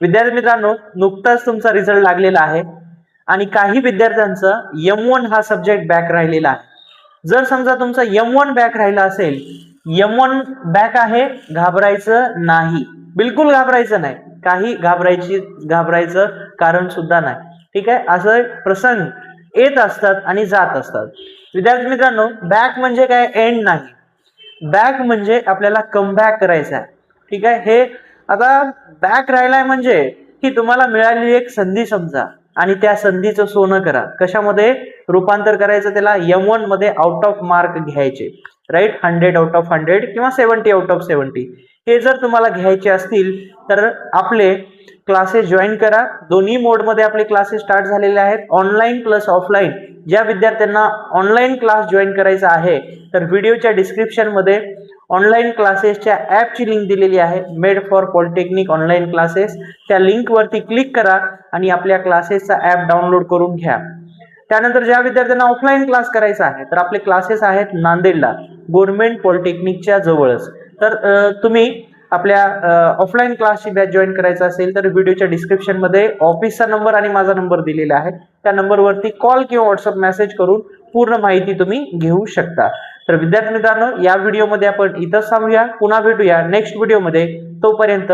विद्यार्थी मित्रांनो, नुकताच तुमचा रिझल्ट लागलेला आहे आणि काही विद्यार्थ्यांचा M1 हा सब्जेक्ट बॅक राहिलेला आहे. जर समजा तुमचा M1 बॅक राहिला असेल, M1 बॅक आहे, घाबरायचं नाही, बिलकुल घाबरायचं नाही, काही घाबरायचं कारण सुद्धा नाही. ठीक आहे, असं प्रसंग येत असतात आणि जात असतात. विद्यार्थी मित्रांनो, बॅक म्हणजे काय? एंड नाही. बॅक म्हणजे आपल्याला कमबॅक करायचा आहे. ठीक आहे, हे आता बॅक राहिलाय म्हणजे की तुम्हाला मिळालेली एक संधी समजा आणि त्या संधीचं सोनं करा. कशामध्ये रूपांतर करायचं? त्याला M1 मध्ये आउट ऑफ मार्क घ्यायचे. राईट, 100 आउट ऑफ 100 किंवा 70 आउट ऑफ 70 हे जर तुम्हाला घ्यायचे असतील तर आपले क्लासेस जॉईन करा. दोन्ही मोड मध्ये आपले क्लासेस स्टार्ट झालेले आहेत, ऑनलाईन प्लस ऑफलाईन. ज्या विद्यार्थ्यांना ऑनलाईन क्लास जॉईन करायचा आहे तर व्हिडिओच्या डिस्क्रिप्शन मध्ये ऑनलाईन क्लासेसच्या ऍपची लिंक दिलेली आहे, made for polytechnic online classes. त्या लिंक वरती क्लिक करा आणि आपल्या क्लासेसचा ऍप डाउनलोड करून घ्या. त्यानंतर ज्या विद्यार्थ्यांना ऑफलाईन क्लास करायचा आहे तर आपले क्लासेस आहेत नांदेडला, गव्हर्नमेंट पॉलिटेक्निकच्या जवळच. तर तुम्ही आपल्या ऑफलाईन क्लासची बॅच जॉईन करायचा असेल तर व्हिडिओच्या डिस्क्रिप्शन मध्ये ऑफिसचा नंबर आणि माझा नंबर दिलेला आहे. त्या नंबरवरती कॉल किंवा व्हॉट्सअप मेसेज करून पूर्ण माहिती तुम्ही घेऊ शकता. तर विद्यार्थी मित्रांनो, या व्हिडिओमध्ये आपण इथंच थांबूया. पुन्हा भेटूया नेक्स्ट व्हिडिओमध्ये. तोपर्यंत